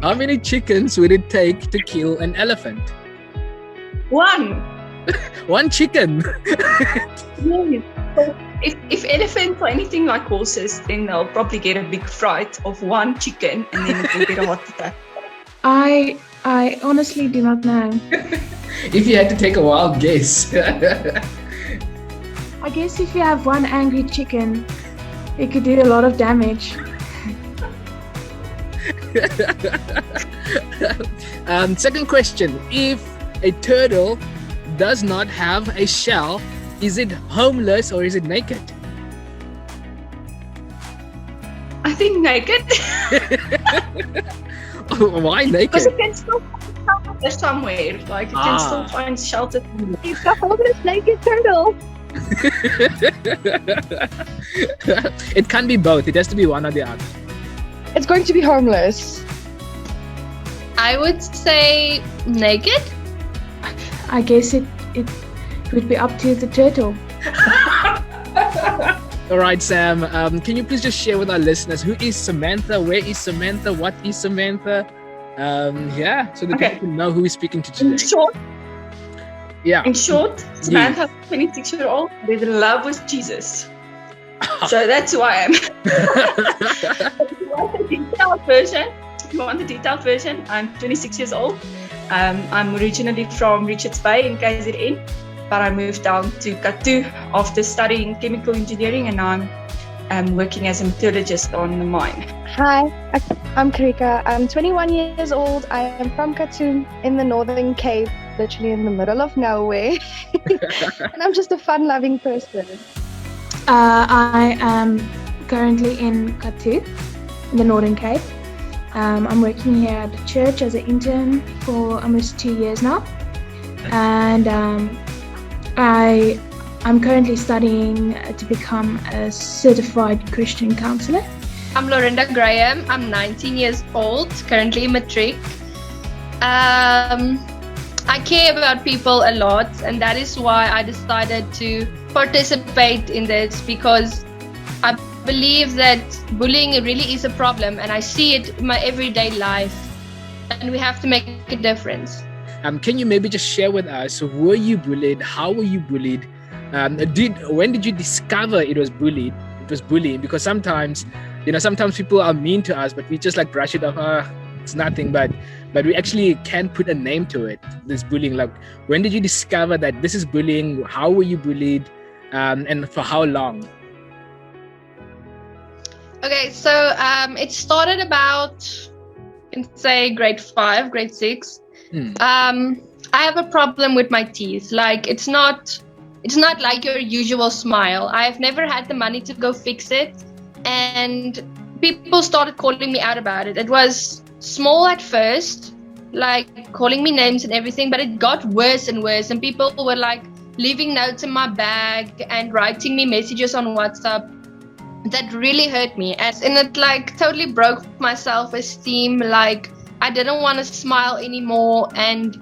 How many chickens would it take to kill an elephant? One. One chicken. Yes. So if elephants are anything like horses, then they'll probably get a big fright of one chicken and then it will get a heart attack. I honestly do not know. If you had to take a wild guess. I guess if you have one angry chicken, it could do a lot of damage. Second question. If a turtle does not have a shell, is it homeless or is it naked? I think naked. Why naked? Because it can still find shelter somewhere. Like it can still find shelter. It's a homeless naked turtle. It can't be both. It has to be one or the other. It's going to be homeless. I would say naked. I guess it would be up to the turtle. All right, Sam. Can you please just share with our listeners who is Samantha? Where is Samantha? What is Samantha? So that people can know who we're speaking to today. In short, Samantha, 26-year-old, with love with Jesus. So that's who I am. If you want the detailed version, I'm 26 years old. I'm originally from Richards Bay in KZN, but I moved down to Katu after studying chemical engineering, and now I'm working as a metallurgist on the mine. Hi, I'm Karika. I'm 21 years old. I am from Katu in the Northern Cape, literally in the middle of nowhere. And I'm just a fun-loving person. I am currently in Katu, in the Northern Cape. I'm working here at the church as an intern for almost 2 years now. And I'm currently studying to become a certified Christian counselor. I'm Lorinda Graham. I'm 19 years old, currently matric. I care about people a lot, and that is why I decided to participate in this, because I believe that bullying really is a problem, and I see it in my everyday life, and we have to make a difference. Can you maybe just share with us, were you bullied? How were you bullied? When did you discover it was bullying? Because sometimes people are mean to us, but we just like brush it off. It's nothing, but we actually can put a name to it. This bullying. Like, when did you discover that this is bullying? How were you bullied? And for how long? Okay, so it started about, say, grade 5, grade 6. I have a problem with my teeth. Like, it's not like your usual smile. I've never had the money to go fix it, and people started calling me out about it. It was small at first, like calling me names and everything, but it got worse and worse, and people were like leaving notes in my bag and writing me messages on WhatsApp. That really hurt me, and it like totally broke my self-esteem. Like, I didn't want to smile anymore, and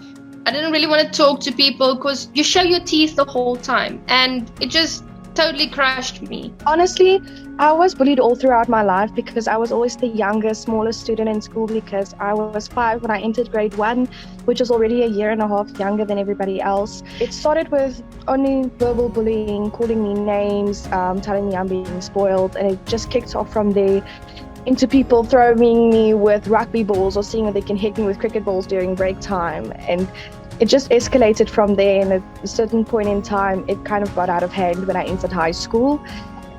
I didn't really want to talk to people because you show your teeth the whole time, and it just totally crushed me. Honestly, I was bullied all throughout my life because I was always the youngest, smallest student in school, because I was 5 when I entered grade 1, which was already a year and a half younger than everybody else. It started with only verbal bullying, calling me names, telling me I'm being spoiled, and it just kicked off from there into people throwing me with rugby balls or seeing that they can hit me with cricket balls during break time. And it just escalated from there, and at a certain point in time, it kind of got out of hand when I entered high school.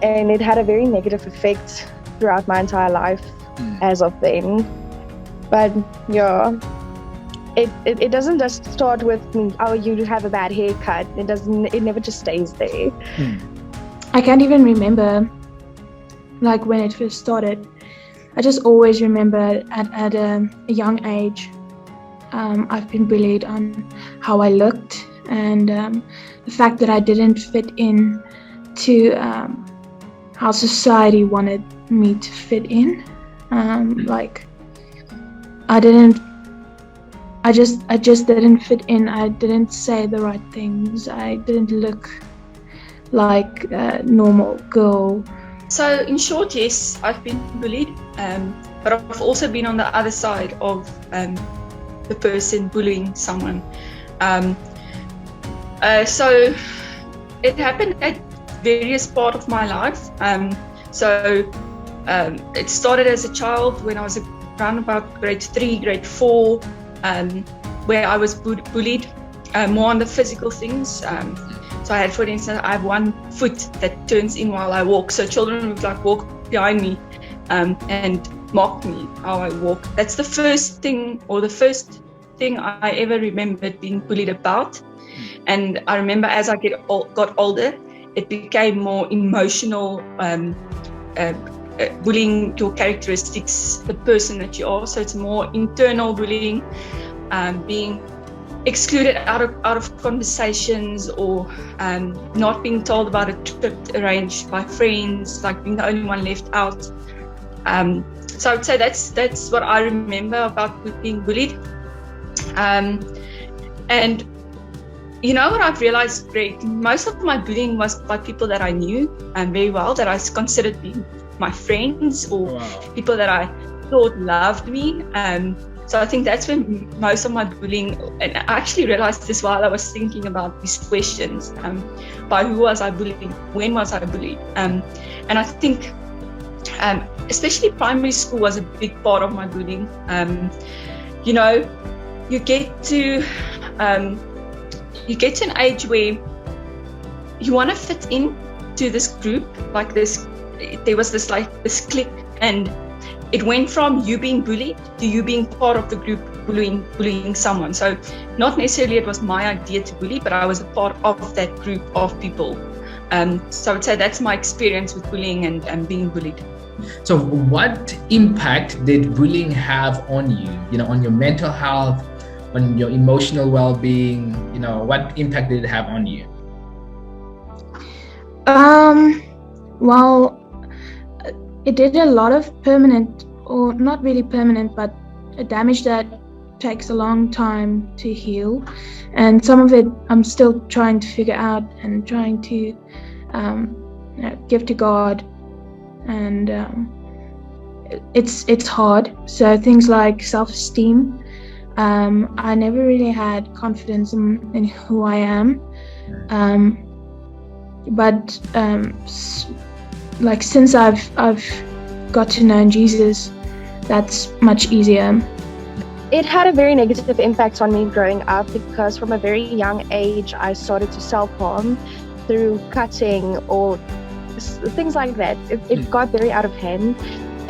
And it had a very negative effect throughout my entire life as of then. But yeah, it doesn't just start with me, oh, you have a bad haircut. It never just stays there. I can't even remember like when it first started. I just always remember at a young age, I've been bullied on how I looked, and the fact that I didn't fit in to how society wanted me to fit in. Like, I just didn't fit in. I didn't say the right things. I didn't look like a normal girl. So in short, yes, I've been bullied. but I've also been on the other side of the person bullying someone. So it happened at various parts of my life. It started as a child when I was around about grade 3, grade 4, where I was bullied more on the physical things. So I had, for instance, I have one foot that turns in while I walk. So children would like walk behind me and mock me how I walk. That's the first thing I ever remembered being bullied about. And I remember as I got older, it became more emotional, bullying your characteristics, the person that you are. So it's more internal bullying, being excluded out of conversations, or not being told about a trip arranged by friends, like being the only one left out. So I would say that's what I remember about being bullied. And you know what I've realized, Greg? Most of my bullying was by people that I knew very well, that I considered being my friends, or people that I thought loved me. So I think that's when most of my bullying, and I actually realized this while I was thinking about these questions, by who was I bullied, when was I bullied? And I think especially primary school was a big part of my bullying. You know, you get to an age where you want to fit in to this group, like this. There was this clique, and it went from you being bullied to you being part of the group bullying someone. So not necessarily it was my idea to bully, but I was a part of that group of people. So I would say that's my experience with bullying and being bullied. So what impact did bullying have on you? You know, on your mental health, on your emotional well-being? You know, what impact did it have on you? Well, it did a lot of permanent, or not really permanent, but a damage that takes a long time to heal. And some of it I'm still trying to figure out and trying to give to God. And it's hard. So things like self-esteem, I never really had confidence in who I am. But like since I've got to know Jesus, that's much easier. It had a very negative impact on me growing up, because from a very young age I started to self-harm through cutting or things like that. It got very out of hand.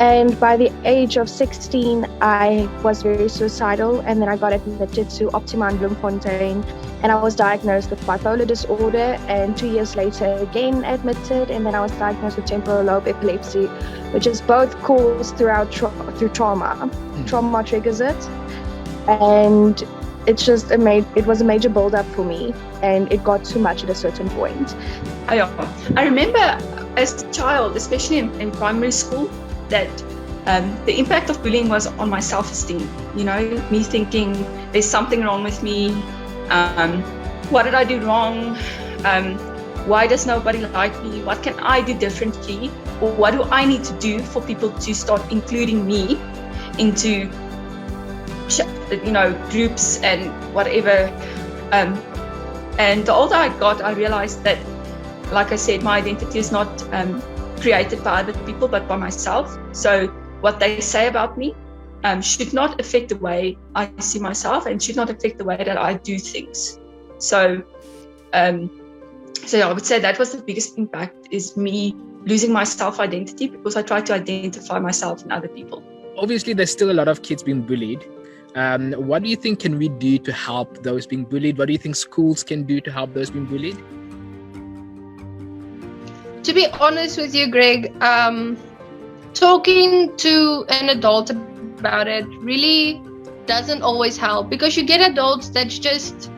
And by the age of 16, I was very suicidal, and then I got admitted to Optima in Bloemfontein, and I was diagnosed with bipolar disorder, and 2 years later again admitted, and then I was diagnosed with temporal lobe epilepsy, which is both caused through trauma. Trauma triggers it, and it's just it was a major build-up for me, and it got too much at a certain point. I remember as a child, especially in primary school, that the impact of bullying was on my self-esteem. You know, me thinking there's something wrong with me. What did I do wrong? Why does nobody like me? What can I do differently? Or what do I need to do for people to start including me into, you know, groups and whatever? And the older I got, I realized that, like I said, my identity is not created by other people, but by myself. So what they say about me should not affect the way I see myself, and should not affect the way that I do things. So I would say that was the biggest impact, is me losing my self-identity, because I try to identify myself in other people. Obviously, there's still a lot of kids being bullied. What do you think can we do to help those being bullied? What do you think schools can do to help those being bullied? To be honest with you, Greg, talking to an adult about it really doesn't always help, because you get adults that's just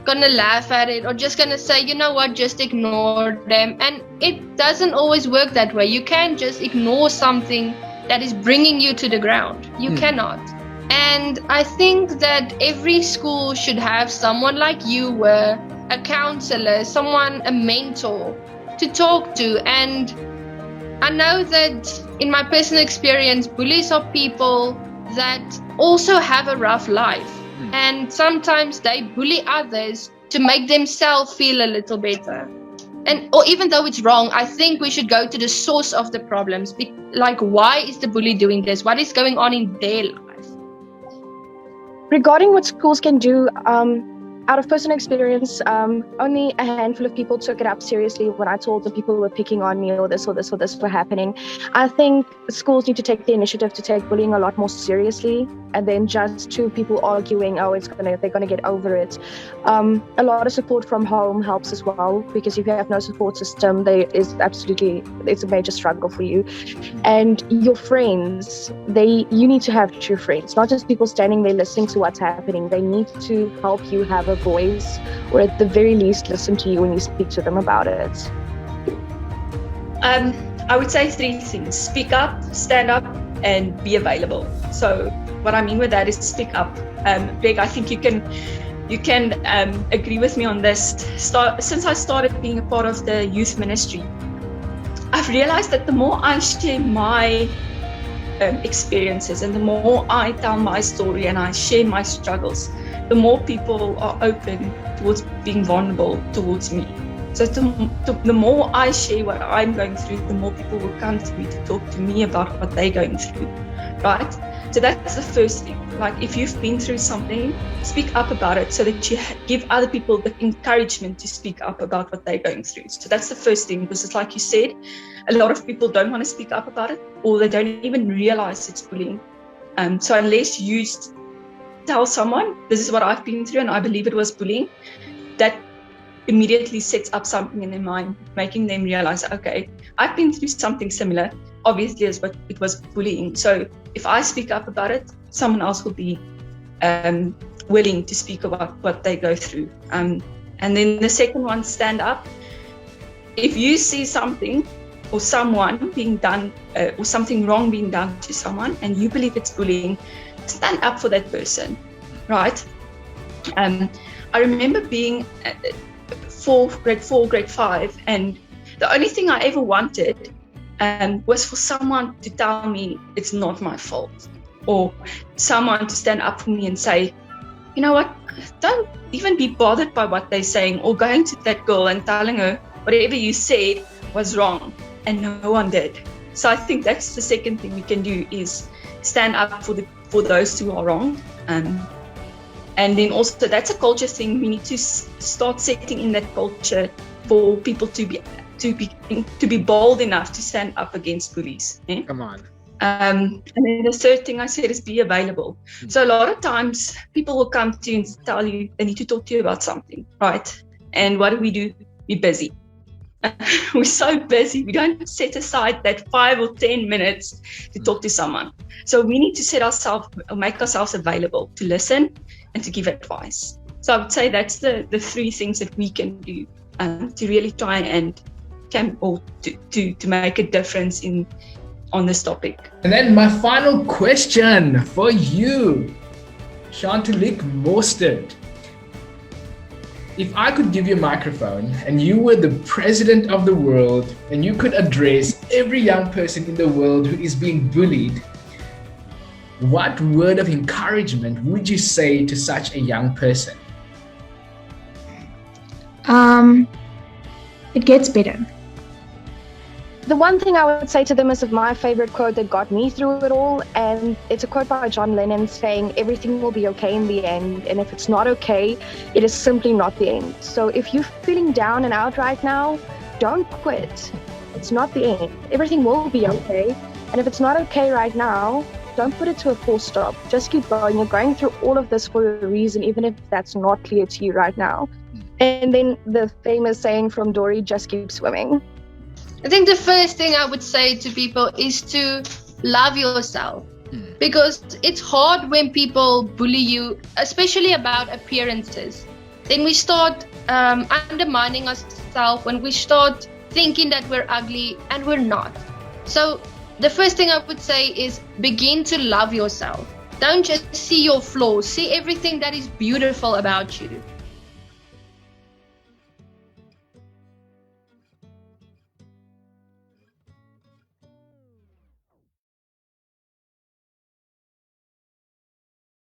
gonna laugh at it, or just gonna say, you know what, just ignore them. And it doesn't always work that way. You can't just ignore something that is bringing you to the ground. You cannot. And I think that every school should have someone like you were, a counselor, someone, a mentor to talk to. And I know that in my personal experience, bullies are people that also have a rough life. And sometimes they bully others to make themselves feel a little better. Or even though it's wrong, I think we should go to the source of the problems. Like, why is the bully doing this? What is going on in their life? Regarding what schools can do, out of personal experience, only a handful of people took it up seriously when I told them people were picking on me or this were happening. I think schools need to take the initiative to take bullying a lot more seriously, and then just two people arguing, they're gonna get over it. A lot of support from home helps as well, because if you have no support system, it's a major struggle for you. And your friends, you need to have true friends, not just people standing there listening to what's happening. They need to help you have a voice, or at the very least listen to you when you speak to them about it. I would say 3 things: speak up, stand up, and be available. So what I mean with that is speak up. Greg, I think you can agree with me on this. Since I started being a part of the youth ministry, I've realized that the more I share my experiences, and the more I tell my story and I share my struggles, the more people are open towards being vulnerable towards me. So the more I share what I'm going through, the more people will come to me to talk to me about what they're going through, right? So that's the first thing. Like, if you've been through something, speak up about it so that you give other people the encouragement to speak up about what they're going through. So that's the first thing, because it's like you said, a lot of people don't want to speak up about it, or they don't even realize it's bullying. So unless you tell someone, this is what I've been through and I believe it was bullying, that immediately sets up something in their mind, making them realize, okay, I've been through something similar, obviously as what it was bullying. So if I speak up about it, someone else will be willing to speak about what they go through. And then the second one, stand up. If you see something or someone being done, or something wrong being done to someone, and you believe it's bullying, stand up for that person, right? I remember being grade 4, grade 5, and the only thing I ever wanted was for someone to tell me it's not my fault, or someone to stand up for me and say, you know what, don't even be bothered by what they're saying, or going to that girl and telling her whatever you said was wrong, and no one did. So I think that's the second thing we can do, is stand up for those who are wrong. And then also, that's a culture thing. We need to start setting in that culture for people to be bold enough to stand up against bullies. Eh? Come on. And then the third thing I said is be available. So a lot of times people will come to you and tell you they need to talk to you about something, right? And what do? We're busy. We're so busy. We don't set aside that 5 or 10 minutes to talk to someone. So we need to make ourselves available to listen and to give advice. So I would say that's the 3 things that we can do to really try and to make a difference on this topic. And then my final question for you, Shantalik Mostert. If I could give you a microphone and you were the president of the world and you could address every young person in the world who is being bullied, what word of encouragement would you say to such a young person? It gets better. The one thing I would say to them is my favorite quote that got me through it all, and it's a quote by John Lennon saying, everything will be okay in the end, and if it's not okay, it is simply not the end. So if you're feeling down and out right now, don't quit. It's not the end. Everything will be okay, and if it's not okay right now, don't put it to a full stop. Just keep going. You're going through all of this for a reason, even if that's not clear to you right now. And then the famous saying from Dory, just keep swimming. I think the first thing I would say to people is to love yourself, because it's hard when people bully you, especially about appearances. Then we start undermining ourselves when we start thinking that we're ugly and we're not. So the first thing I would say is begin to love yourself. Don't just see your flaws, see everything that is beautiful about you.